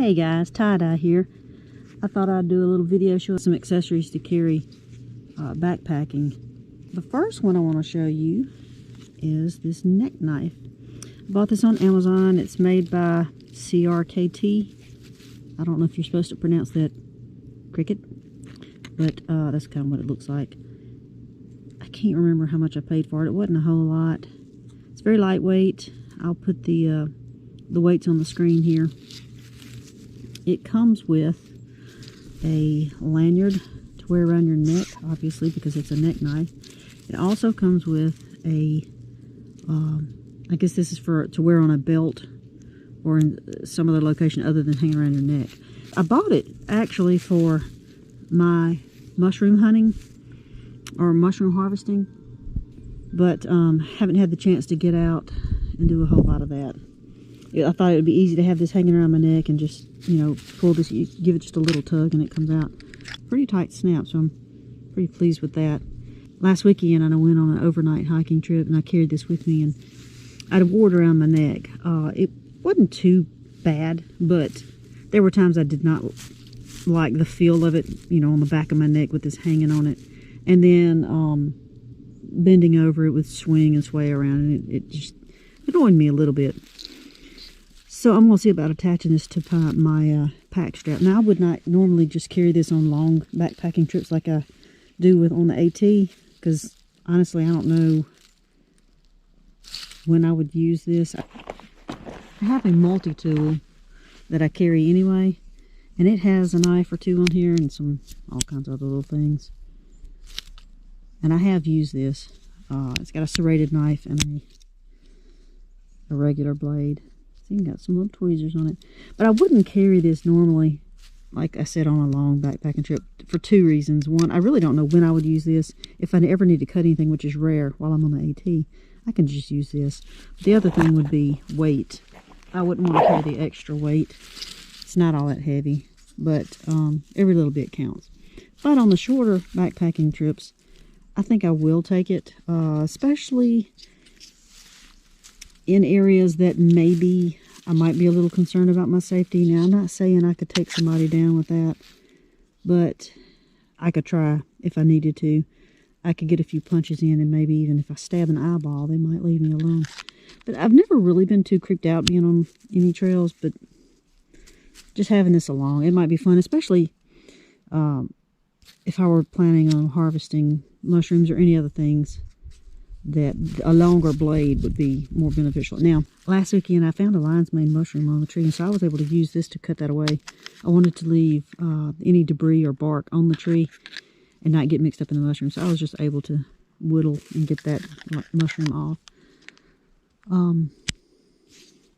Hey guys, tie-dye here. I thought I'd do a little video showing some accessories to carry backpacking. The first one I want to show you is this neck knife. I bought this on Amazon. It's made by CRKT. I don't know if you're supposed to pronounce that cricket, but that's kind of what it looks like. I can't remember how much I paid for it. It wasn't a whole lot. It's very lightweight. I'll put the weights on the screen here. It comes with a lanyard to wear around your neck, obviously, because it's a neck knife. It also comes with a, I guess this is to wear on a belt or in some other location other than hanging around your neck. I bought it actually for my mushroom hunting or mushroom harvesting, but haven't had the chance to get out and do a whole lot of that. I thought it would be easy to have this hanging around my neck and just, you know, pull this, you give it just a little tug and it comes out. Pretty tight snap, so I'm pretty pleased with that. Last weekend I went on an overnight hiking trip and I carried this with me and I wore it around my neck. It wasn't too bad, but there were times I did not like the feel of it, you know, on the back of my neck with this hanging on it. And then bending over it would swing and sway around, and it just annoyed me a little bit. So I'm going to see about attaching this to my pack strap. Now I would not normally just carry this on long backpacking trips like I do on the AT, because honestly I don't know when I would use this. I have a multi-tool that I carry anyway, and it has a knife or two on here and all kinds of other little things. And I have used this. It's got a serrated knife and a regular blade. See, got some little tweezers on it. But I wouldn't carry this normally, like I said, on a long backpacking trip for two reasons. One, I really don't know when I would use this. If I ever need to cut anything, which is rare while I'm on the AT, I can just use this. The other thing would be weight. I wouldn't want to carry the extra weight. It's not all that heavy, but every little bit counts. But on the shorter backpacking trips, I think I will take it, especially in areas that maybe I might be a little concerned about my safety. Now, I'm not saying I could take somebody down with that, but I could try if I needed to. I could get a few punches in, and maybe even if I stab an eyeball, they might leave me alone. But I've never really been too creeped out being on any trails, but just having this along, it might be fun, especially if I were planning on harvesting mushrooms or any other things, that a longer blade would be more beneficial. Now, last weekend I found a lion's mane mushroom on the tree, and so I was able to use this to cut that away. I wanted to leave any debris or bark on the tree and not get mixed up in the mushroom, so I was just able to whittle and get that mushroom off.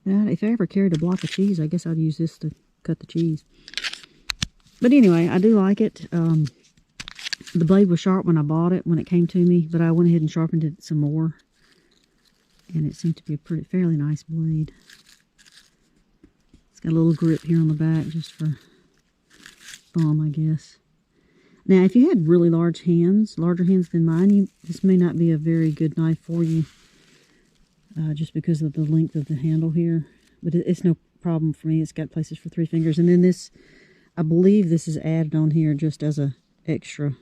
If I ever carried a block of cheese, I guess I'd use this to cut the cheese. But anyway, I do like it. The blade was sharp when I bought it, when it came to me, but I went ahead and sharpened it some more. And it seemed to be a fairly nice blade. It's got a little grip here on the back just for thumb, I guess. Now, if you had really large hands, larger hands than mine, this may not be a very good knife for you, just because of the length of the handle here. But it's no problem for me. It's got places for 3 fingers. And then this, I believe this is added on here just as a extra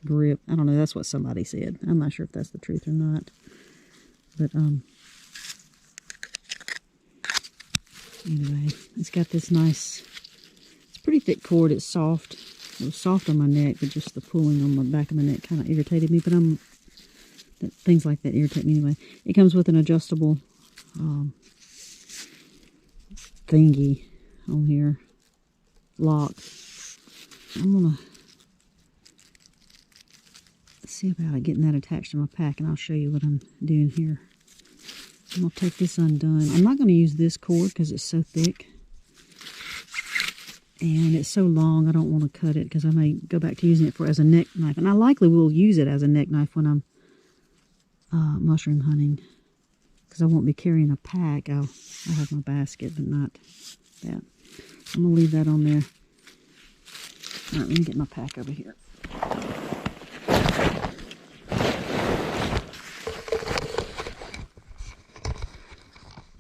grip. I don't know, that's what somebody said. I'm not sure if that's the truth or not. But anyway, it's got this nice, it's pretty thick cord. It's soft. It was soft on my neck, but just the pulling on the back of my neck kind of irritated me. But things like that irritate me anyway. It comes with an adjustable thingy on here, lock. I'm gonna see about getting that attached to my pack, and I'll show you what I'm doing here. I'm going to take this undone. I'm not going to use this cord because it's so thick and it's so long. I don't want to cut it because I may go back to using it as a neck knife, and I likely will use it as a neck knife when I'm mushroom hunting, because I won't be carrying a pack. I'll have my basket, but not that. I'm going to leave that on there. All right, let me get my pack over here.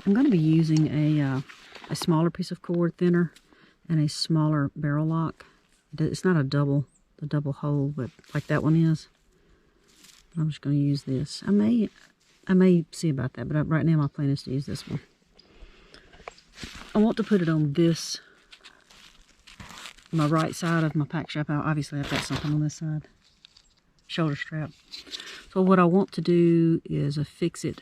I'm going to be using a a smaller piece of cord, thinner, and a smaller barrel lock. It's not a double hole, but like that one is. But I'm just going to use this. I may see about that, but right now my plan is to use this one. I want to put it on this, my right side of my pack strap. Obviously I've got something on this side, shoulder strap. So what I want to do is affix it.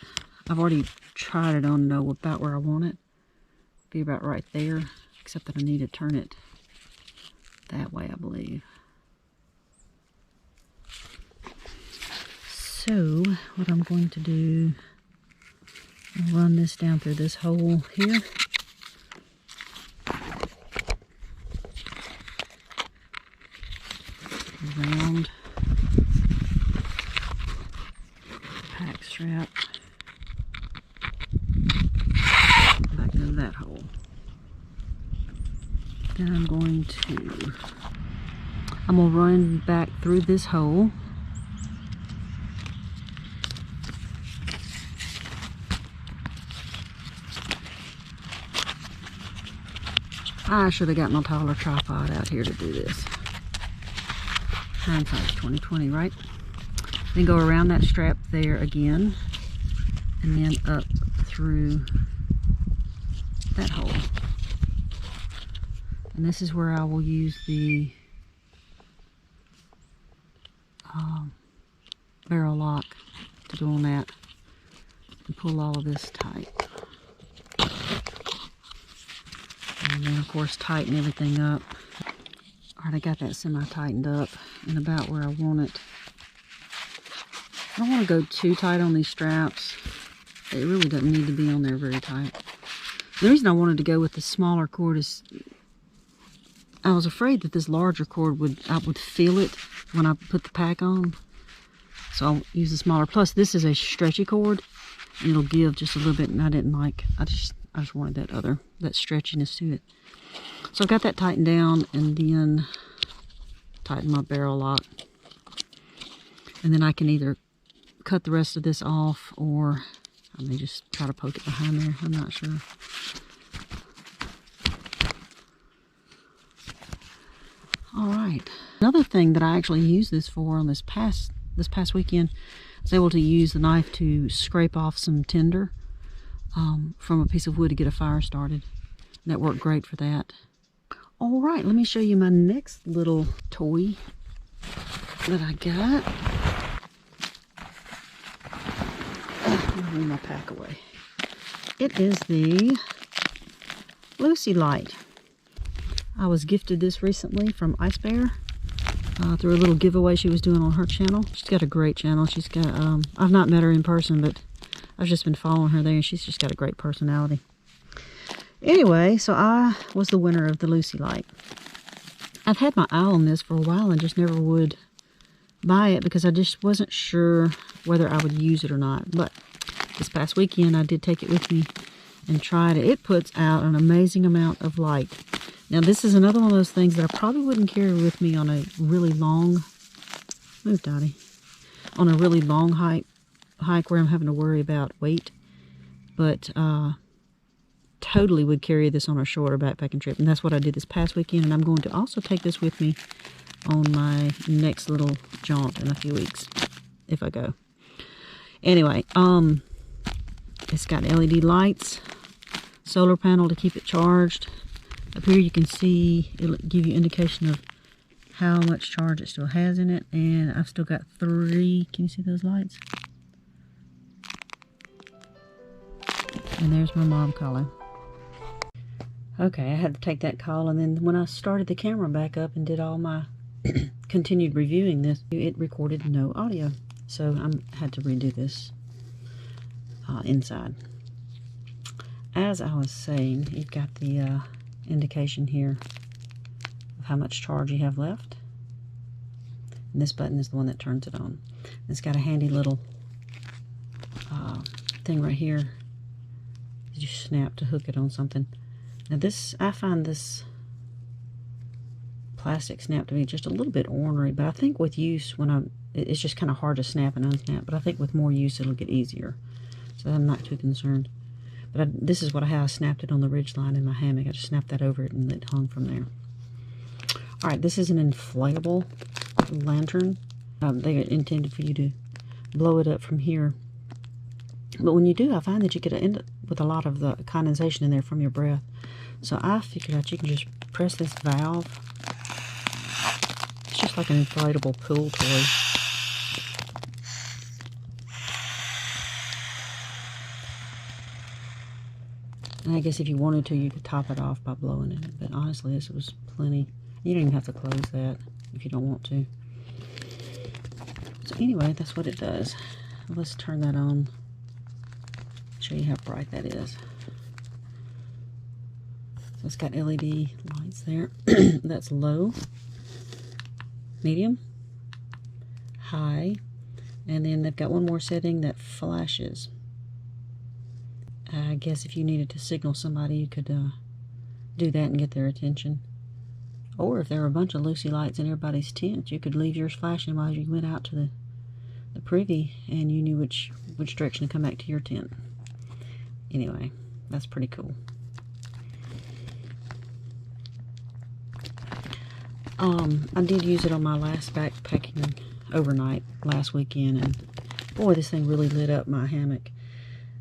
I've already tried it on, know about where I want it. Be about right there, except that I need to turn it that way, I believe. So what I'm going to do, I'll run this down through this hole here. Around the pack strap. Back into that hole. Then I'm going to run back through this hole. I should have got my taller tripod out here to do this. Hindsight's 20/20, right? Then go around that strap there again, and then up through that hole. And this is where I will use the barrel lock to go on that and pull all of this tight. And then of course tighten everything up. Alright, I got that semi-tightened up and about where I want it. I don't want to go too tight on these straps. It really doesn't need to be on there very tight. The reason I wanted to go with the smaller cord is I was afraid that this larger cord I would feel it when I put the pack on. So I'll use the smaller. Plus this is a stretchy cord and it'll give just a little bit, and I just wanted that stretchiness to it. So I've got that tightened down, and then tighten my barrel lock. And then I can either cut the rest of this off, or I may just try to poke it behind there. I'm not sure. All right. Another thing that I actually used this for on this past weekend, I was able to use the knife to scrape off some tinder from a piece of wood to get a fire started. That worked great for that. All right, let me show you my next little toy that I got. Let me move my pack away. It is the Luci Light. I was gifted this recently from Ice Bear through a little giveaway she was doing on her channel. She's got a great channel. She's got, I've not met her in person, but I've just been following her there, and she's just got a great personality. Anyway, so I was the winner of the Luci Light. I've had my eye on this for a while and just never would buy it because I just wasn't sure whether I would use it or not. But this past weekend I did take it with me and tried it. It puts out an amazing amount of light. Now this is another one of those things that I probably wouldn't carry with me on a really long, move Dottie, on a really long hike where I'm having to worry about weight. But totally would carry this on a shorter backpacking trip, and that's what I did this past weekend, and I'm going to also take this with me on my next little jaunt in a few weeks if I go. Anyway, it's got LED lights, solar panel to keep it charged. Up here you can see it'll give you indication of how much charge it still has in it, and I've still got 3. Can you see those lights? And there's my mom calling. Okay, I had to take that call, and then when I started the camera back up and did all my continued reviewing this, it recorded no audio. So I had to redo this inside. As I was saying, you've got the indication here of how much charge you have left. And this button is the one that turns it on. It's got a handy little thing right here that you snap to hook it on something. Now this, I find this plastic snap to be just a little bit ornery, but I think with use, it's just kind of hard to snap and unsnap, but I think with more use it'll get easier. So I'm not too concerned. But this is how I snapped it on the ridge line in my hammock. I just snapped that over it and it hung from there. All right, this is an inflatable lantern. They are intended for you to blow it up from here. But when you do, I find that you could end up with a lot of the condensation in there from your breath. So I figured out you can just press this valve. It's just like an inflatable pool toy. And I guess if you wanted to, you could top it off by blowing it. But honestly, this was plenty. You don't even have to close that if you don't want to. So anyway, that's what it does. Let's turn that on. Show you how bright that is. So it's got LED lights there. That's low, medium, high, and then they've got one more setting that flashes. I guess if you needed to signal somebody, you could do that and get their attention. Or if there were a bunch of Luci lights in everybody's tent, you could leave yours flashing while you went out to the privy and you knew which direction to come back to your tent. Anyway, that's pretty cool. I did use it on my last backpacking overnight last weekend, and boy, this thing really lit up my hammock.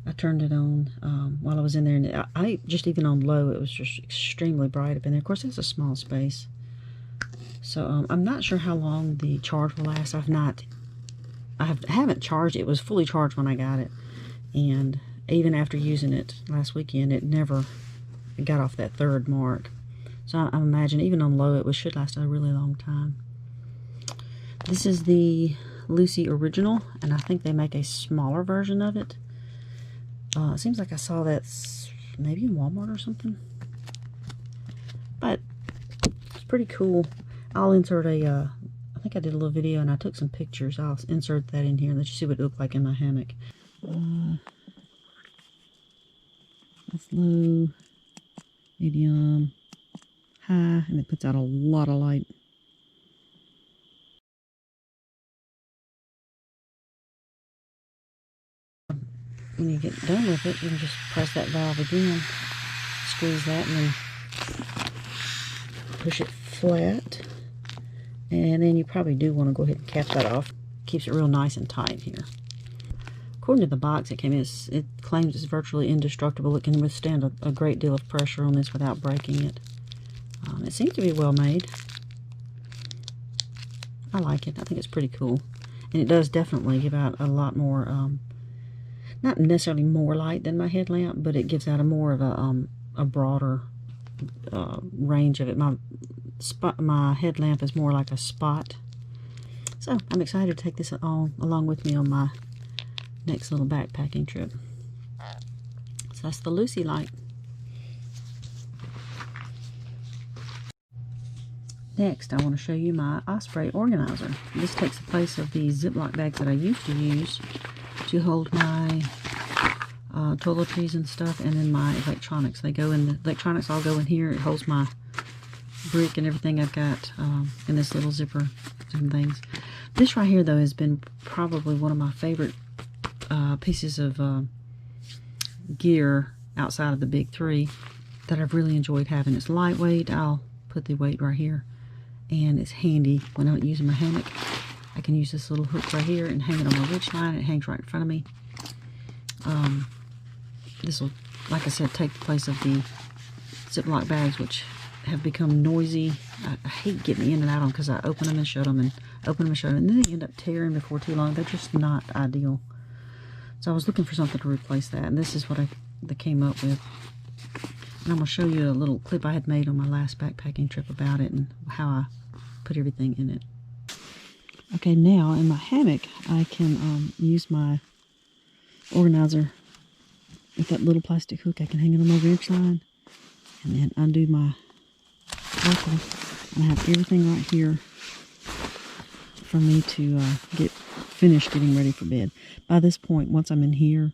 I turned it on while I was in there, and I just even on low, it was just extremely bright up in there. Of course, it's a small space, so I'm not sure how long the charge will last. I haven't charged it. It was fully charged when I got it, and even after using it last weekend, it never got off that third mark. So I imagine even on low, it should last a really long time. This is the Luci Original, and I think they make a smaller version of it. It seems like I saw that maybe in Walmart or something. But it's pretty cool. I'll insert I think I did a little video and I took some pictures. I'll insert that in here and let you see what it looked like in my hammock. That's low, medium, high, and it puts out a lot of light. When you get done with it, you can just press that valve again, squeeze that, and then push it flat. And then you probably do want to go ahead and cap that off. Keeps it real nice and tight here. According to the box it came in, it claims it's virtually indestructible. It can withstand a great deal of pressure on this without breaking it. It seems to be well made. I like it. I think it's pretty cool. And it does definitely give out a lot more, not necessarily more light than my headlamp, but it gives out more of a broader range of it. My headlamp is more like a spot. So I'm excited to take this along with me on my next little backpacking trip. So that's the Luci Light. Next, I want to show you my Osprey organizer. This takes the place of the Ziploc bags that I used to use to hold my toiletries and stuff, and then my electronics. They go in the electronics. All go in here. It holds my brick and everything I've got in this little zipper and things. This right here, though, has been probably one of my favorite pieces of gear outside of the big three that I've really enjoyed having. It's lightweight. I'll put the weight right here, and it's handy when I'm using my hammock. I can use this little hook right here and hang it on my ridge line. It hangs right in front of me. This will, like I said, take the place of the Ziploc bags, which have become noisy. I hate getting in and out of them because I open them and shut them and open them and shut them, and then they end up tearing before too long. They're just not ideal. So I was looking for something to replace that, and this is what I came up with. And I'm going to show you a little clip I had made on my last backpacking trip about it and how I put everything in it. Okay, now in my hammock, I can use my organizer with that little plastic hook. I can hang it on my ridge line and then undo my buckle. And I have everything right here for me to get finished getting ready for bed. By this point, once I'm in here,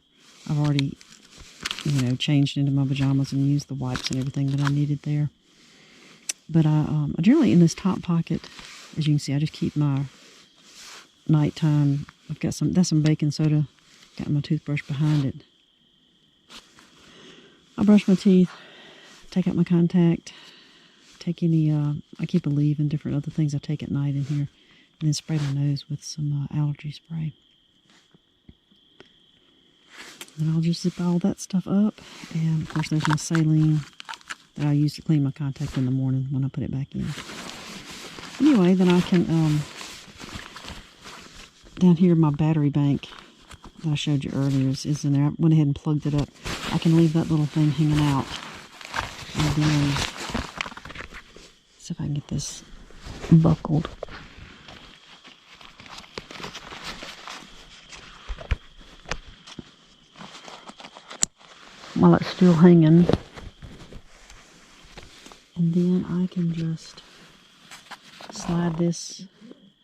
I've already, changed into my pajamas and used the wipes and everything that I needed there. But I generally, in this top pocket, as you can see, I just keep my nighttime. I've got that's some baking soda. Got my toothbrush behind it. I brush my teeth, take out my contact, take any, I keep a leave and different other things I take at night in here, and then spray my nose with some allergy spray. And I'll just zip all that stuff up, and of course there's my saline that I use to clean my contact in the morning when I put it back in. Anyway, then I can, down here my battery bank that I showed you earlier is in there. I went ahead and plugged it up. I can leave that little thing hanging out, and then see if I can get this buckled. While it's still hanging. And then I can just slide this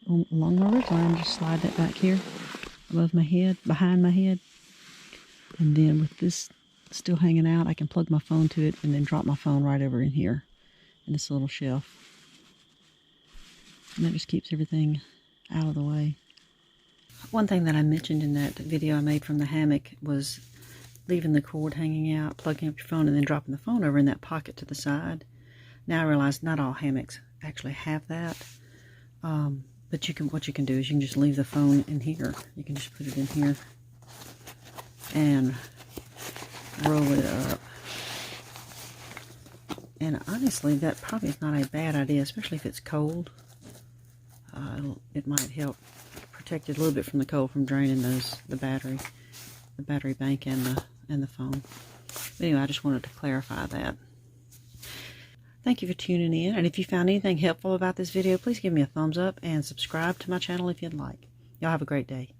along my ridgeline, just slide that back here above my head, behind my head. And then with this still hanging out, I can plug my phone to it and then drop my phone right over in here in this little shelf. And that just keeps everything out of the way. One thing that I mentioned in that video I made from the hammock was leaving the cord hanging out, plugging up your phone, and then dropping the phone over in that pocket to the side. Now I realize not all hammocks actually have that, but what you can do is you can just leave the phone in here. You can just put it in here and roll it up. And honestly, that probably is not a bad idea, especially if it's cold. It might help protect it a little bit from the cold, from draining the battery bank and the phone. But anyway, I just wanted to clarify that. Thank you for tuning in, and if you found anything helpful about this video, please give me a thumbs up and subscribe to my channel if you'd like. Y'all have a great day.